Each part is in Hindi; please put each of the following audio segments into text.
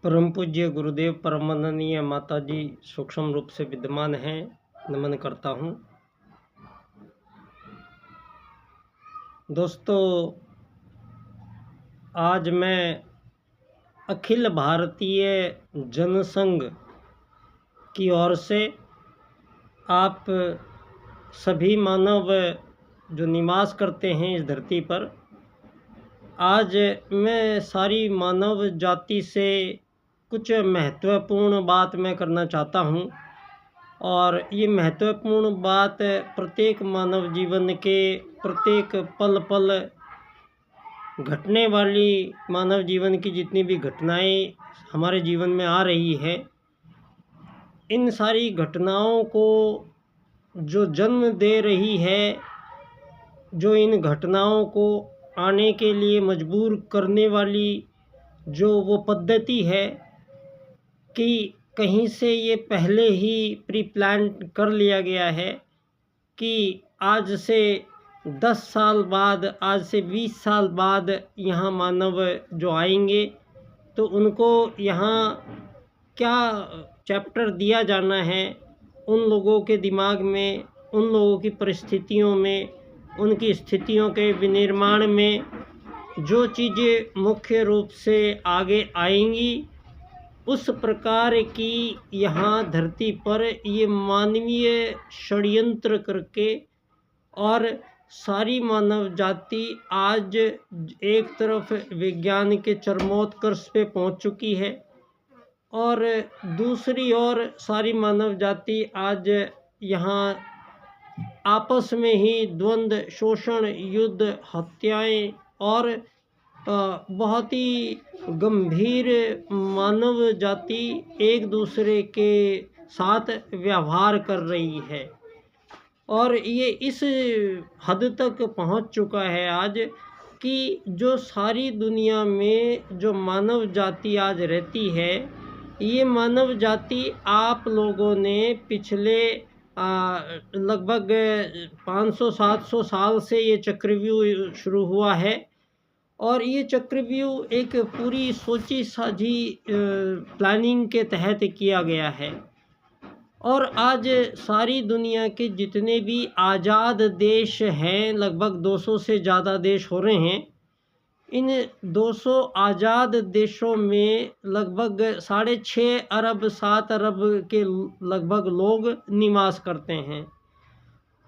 परम पूज्य गुरुदेव परम वंदनीय माता जी सूक्ष्म रूप से विद्यमान हैं, नमन करता हूँ। दोस्तों, आज मैं अखिल भारतीय जनसंघ की ओर से आप सभी मानव जो निवास करते हैं इस धरती पर, आज मैं सारी मानव जाति से कुछ महत्वपूर्ण बात मैं करना चाहता हूँ। और ये महत्वपूर्ण बात प्रत्येक मानव जीवन के प्रत्येक पल पल घटने वाली मानव जीवन की जितनी भी घटनाएं हमारे जीवन में आ रही है, इन सारी घटनाओं को जो जन्म दे रही है, जो इन घटनाओं को आने के लिए मजबूर करने वाली जो वो पद्धति है कि कहीं से ये पहले ही प्री प्लान कर लिया गया है कि आज से 10 साल बाद, आज से 20 साल बाद यहाँ मानव जो आएंगे तो उनको यहाँ क्या चैप्टर दिया जाना है, उन लोगों के दिमाग में, उन लोगों की परिस्थितियों में, उनकी स्थितियों के विनिर्माण में जो चीज़ें मुख्य रूप से आगे आएंगी, उस प्रकार की यहाँ धरती पर ये मानवीय षड्यंत्र करके और सारी मानव जाति आज एक तरफ विज्ञान के चरमोत्कर्ष पे पहुँच चुकी है और दूसरी ओर सारी मानव जाति आज यहाँ आपस में ही द्वंद्व, शोषण, युद्ध, हत्याएं और बहुत ही गंभीर मानव जाति एक दूसरे के साथ व्यवहार कर रही है। और ये इस हद तक पहुंच चुका है आज कि जो सारी दुनिया में जो मानव जाति आज रहती है, ये मानव जाति आप लोगों ने पिछले लगभग 500-700 साल से ये चक्रव्यूह शुरू हुआ है और ये चक्रव्यूह एक पूरी सोची साझी प्लानिंग के तहत किया गया है। और आज सारी दुनिया के जितने भी आज़ाद देश हैं, लगभग 200 से ज़्यादा देश हो रहे हैं, इन 200 आज़ाद देशों में लगभग 6.5 अरब 7 अरब के लगभग लोग निवास करते हैं।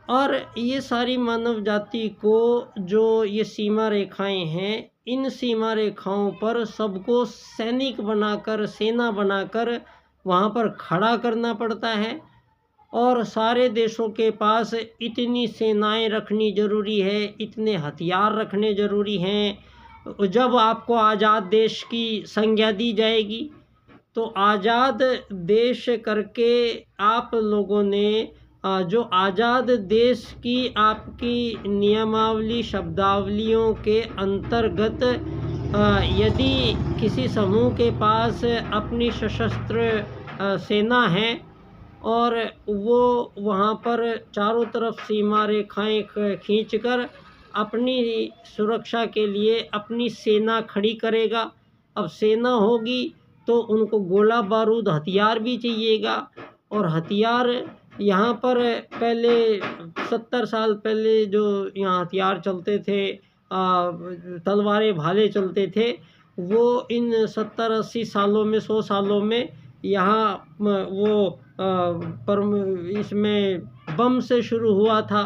और ये सारी मानव जाति को जो ये सीमा रेखाएं हैं, इन सीमा रेखाओं पर सबको सैनिक बनाकर, सेना बनाकर वहाँ पर खड़ा करना पड़ता है। और सारे देशों के पास इतनी सेनाएं रखनी ज़रूरी है, इतने हथियार रखने ज़रूरी हैं। जब आपको आज़ाद देश की संज्ञा दी जाएगी तो आज़ाद देश करके आप लोगों ने जो आज़ाद देश की आपकी नियमावली, शब्दावलियों के अंतर्गत यदि किसी समूह के पास अपनी सशस्त्र सेना है और वो वहाँ पर चारों तरफ सीमा रेखाएं खींचकर अपनी सुरक्षा के लिए अपनी सेना खड़ी करेगा। अब सेना होगी तो उनको गोला बारूद, हथियार भी चाहिएगा। और हथियार यहाँ पर पहले 70 साल पहले जो यहाँ हथियार चलते थे, तलवारें, भाले चलते थे, वो इन 70-80 सालों में, 100 सालों में यहाँ वो इसमें बम से शुरू हुआ था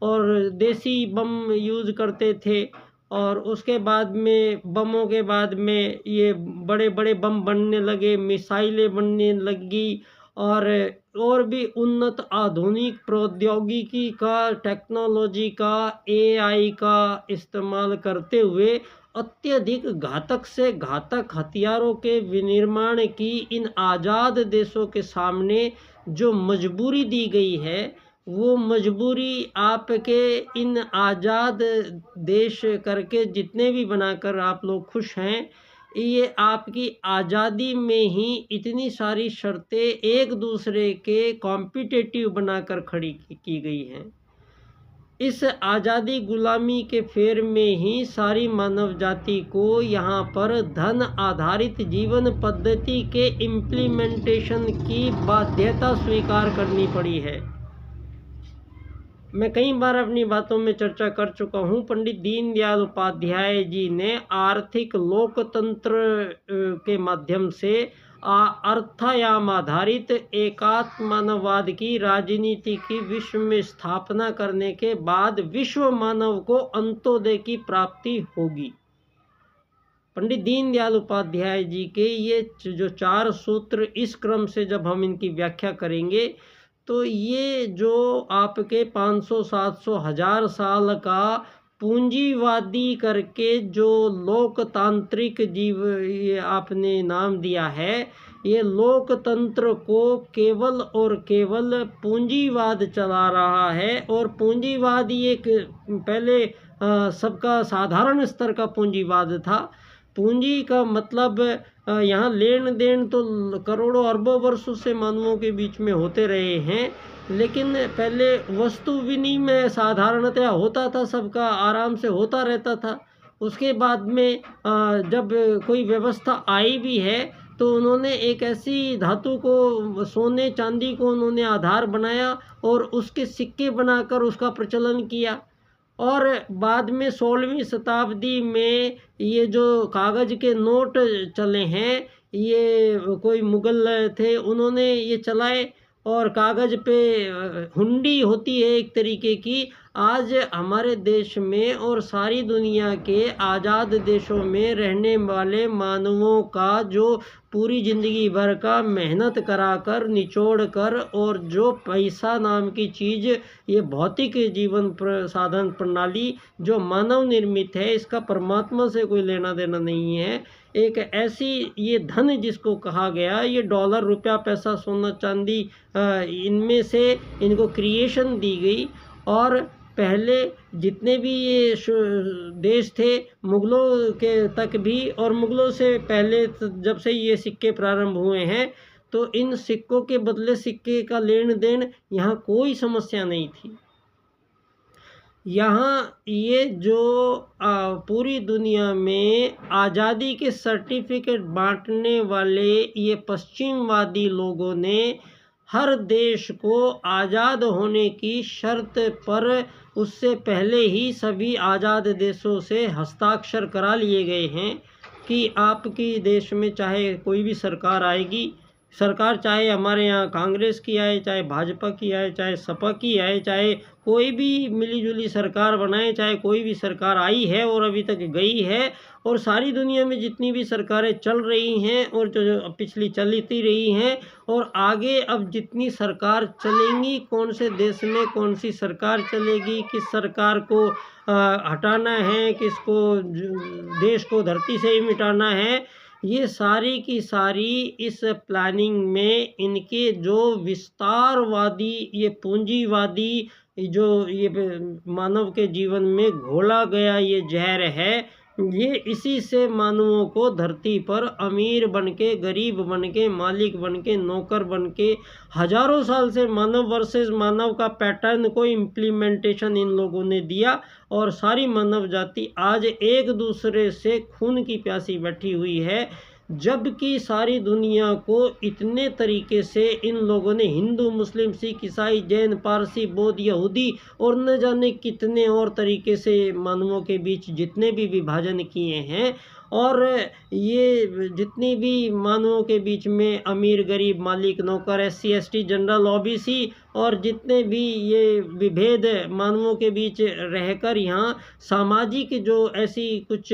और देसी बम यूज़ करते थे। और उसके बाद में, बमों के बाद में ये बड़े बड़े बम बनने लगे, मिसाइलें बनने लगी और भी उन्नत आधुनिक प्रौद्योगिकी का, टेक्नोलॉजी का, AI का इस्तेमाल करते हुए अत्यधिक घातक से घातक हथियारों के विनिर्माण की इन आज़ाद देशों के सामने जो मजबूरी दी गई है, वो मजबूरी आपके इन आज़ाद देश करके जितने भी बनाकर आप लोग खुश हैं, ये आपकी आज़ादी में ही इतनी सारी शर्तें एक दूसरे के कॉम्पिटिटिव बनाकर खड़ी की गई हैं। इस आज़ादी गुलामी के फेर में ही सारी मानव जाति को यहाँ पर धन आधारित जीवन पद्धति के इम्प्लीमेंटेशन की बाध्यता स्वीकार करनी पड़ी है। मैं कई बार अपनी बातों में चर्चा कर चुका हूँ। पंडित दीनदयाल उपाध्याय जी ने आर्थिक लोकतंत्र के माध्यम से अर्थायाम आधारित एकात्म मानववाद की राजनीति की विश्व में स्थापना करने के बाद विश्व मानव को अंत्योदय की प्राप्ति होगी। पंडित दीनदयाल उपाध्याय जी के ये जो 4 सूत्र, इस क्रम से जब हम इनकी व्याख्या करेंगे तो ये जो आपके 500, 700, 1000 साल का पूंजीवादी करके जो लोकतांत्रिक ये आपने नाम दिया है, ये लोकतंत्र को केवल और केवल पूंजीवाद चला रहा है। और पूंजीवाद ये पहले सबका साधारण स्तर का पूंजीवाद था। पूंजी का मतलब यहाँ लेन देन तो करोड़ों अरबों वर्षों से मानवों के बीच में होते रहे हैं, लेकिन पहले वस्तु विनिमय साधारणतया होता था, सबका आराम से होता रहता था। उसके बाद में जब कोई व्यवस्था आई भी है तो उन्होंने एक ऐसी धातु को, सोने चांदी को उन्होंने आधार बनाया और उसके सिक्के बनाकर उसका प्रचलन किया। और बाद में 16वीं शताब्दी में ये जो कागज़ के नोट चले हैं, ये कोई मुग़ल थे, उन्होंने ये चलाए और कागज़ पे हुंडी होती है एक तरीके की। आज हमारे देश में और सारी दुनिया के आज़ाद देशों में रहने वाले मानवों का जो पूरी ज़िंदगी भर का मेहनत कराकर निचोड़ कर, और जो पैसा नाम की चीज़, ये भौतिक जीवन साधन प्रणाली जो मानव निर्मित है, इसका परमात्मा से कोई लेना देना नहीं है। एक ऐसी ये धन जिसको कहा गया, ये डॉलर, रुपया, पैसा, सोना, चांदी, इनमें से इनको क्रिएशन दी गई। और पहले जितने भी ये देश थे, मुग़लों के तक भी, और मुग़लों से पहले जब से ये सिक्के प्रारंभ हुए हैं, तो इन सिक्कों के बदले सिक्के का लेन देन यहाँ कोई समस्या नहीं थी। यहाँ ये जो पूरी दुनिया में आज़ादी के सर्टिफिकेट बांटने वाले ये पश्चिमवादी लोगों ने हर देश को आज़ाद होने की शर्त पर उससे पहले ही सभी आज़ाद देशों से हस्ताक्षर करा लिए गए हैं कि आपकी देश में चाहे कोई भी सरकार आएगी, सरकार चाहे हमारे यहाँ कांग्रेस की आए, चाहे भाजपा की आए, चाहे सपा की आए, चाहे कोई भी मिलीजुली सरकार बनाए, चाहे कोई भी सरकार आई है और अभी तक गई है, और सारी दुनिया में जितनी भी सरकारें चल रही हैं और जो पिछली चलती रही हैं, और आगे अब जितनी सरकार चलेंगी, कौन से देश में कौन सी सरकार चलेगी, किस सरकार को हटाना है, किसको देश को धरती से ही मिटाना है, ये सारी की सारी इस प्लानिंग में इनके जो विस्तारवादी, ये पूंजीवादी, जो ये मानव के जीवन में घोला गया ये जहर है, ये इसी से मानवों को धरती पर अमीर बनके, गरीब बनके, मालिक बनके, नौकर बनके, हजारों साल से मानव वर्सेस मानव का पैटर्न को इम्प्लीमेंटेशन इन लोगों ने दिया। और सारी मानव जाति आज एक दूसरे से खून की प्यासी बैठी हुई है, जबकि सारी दुनिया को इतने तरीके से इन लोगों ने, हिंदू, मुस्लिम, सिख, ईसाई, जैन, पारसी, बौद्ध, यहूदी और न जाने कितने और तरीके से मानवों के बीच जितने भी विभाजन किए हैं, और ये जितनी भी मानवों के बीच में अमीर, गरीब, मालिक, नौकर, SC, ST, जनरल, OBC, और जितने भी ये विभेद मानवों के बीच रहकर यहाँ सामाजिक जो ऐसी कुछ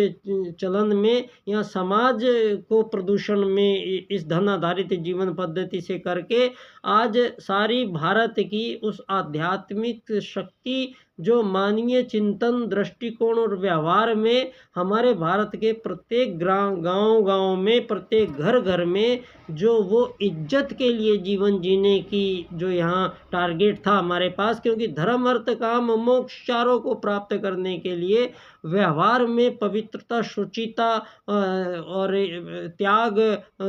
चलन में, यहाँ समाज को प्रदूषण में इस धन आधारित जीवन पद्धति से करके आज सारी भारत की उस आध्यात्मिक शक्ति जो मानवीय चिंतन, दृष्टिकोण और व्यवहार में हमारे भारत के प्रत्येक गांव में, प्रत्येक घर में जो वो इज्जत के लिए जीवन जीने की जो यहाँ टारगेट था हमारे पास, क्योंकि धर्म, अर्थ, काम, मोक्ष चारों को प्राप्त करने के लिए व्यवहार में पवित्रता, शुचिता और त्याग,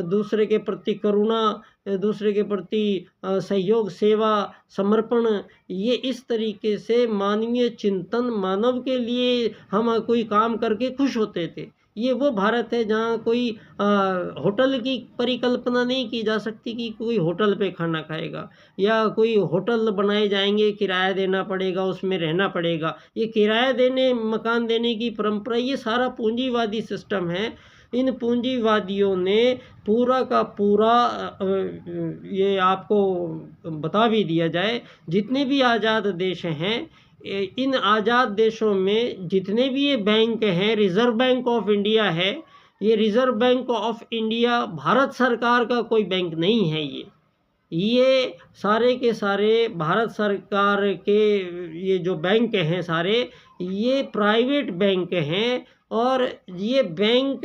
दूसरे के प्रति करुणा, दूसरे के प्रति सहयोग, सेवा, समर्पण, ये इस तरीके से मानवीय चिंतन, मानव के लिए हम कोई काम करके खुश होते थे। ये वो भारत है जहाँ कोई होटल की परिकल्पना नहीं की जा सकती कि कोई होटल पे खाना खाएगा, या कोई होटल बनाए जाएंगे, किराया देना पड़ेगा, उसमें रहना पड़ेगा। ये किराया देने, मकान देने की परंपरा, ये सारा पूंजीवादी सिस्टम है। इन पूंजीवादियों ने पूरा का पूरा ये आपको बता भी दिया जाए, जितने भी आज़ाद देश हैं, इन आज़ाद देशों में जितने भी ये बैंक हैं, रिज़र्व बैंक ऑफ इंडिया है, ये reserve bank of India Bharat सरकार का कोई बैंक नहीं है। ये सारे के सारे भारत सरकार के ये जो बैंक हैं सारे, ये प्राइवेट बैंक हैं। और ये बैंक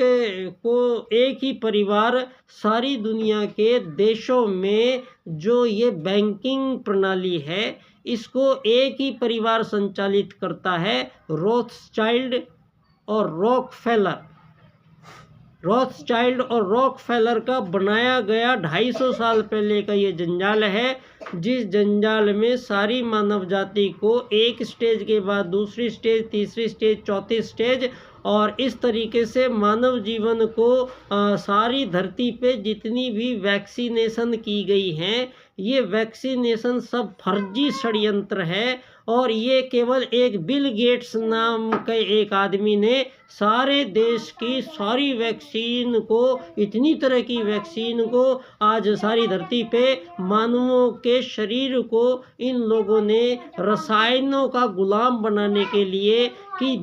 को एक ही परिवार सारी दुनिया के देशों में, जो ये बैंकिंग प्रणाली है, इसको एक ही परिवार संचालित करता है, रोथस्चाइल्ड और रॉकफेलर। रॉथस्चाइल्ड और रॉकफेलर का बनाया गया 250 साल पहले का ये जंजाल है, जिस जंजाल में सारी मानव जाति को एक स्टेज के बाद दूसरी स्टेज, तीसरी स्टेज, चौथी स्टेज, और इस तरीके से मानव जीवन को सारी धरती पे जितनी भी वैक्सीनेशन की गई हैं, ये वैक्सीनेशन सब फर्जी षड्यंत्र है। और ये केवल एक बिल गेट्स नाम के एक आदमी ने सारे देश की सारी वैक्सीन को, इतनी तरह की वैक्सीन को, आज सारी धरती पे मानवों के शरीर को इन लोगों ने रसायनों का गुलाम बनाने के लिए कि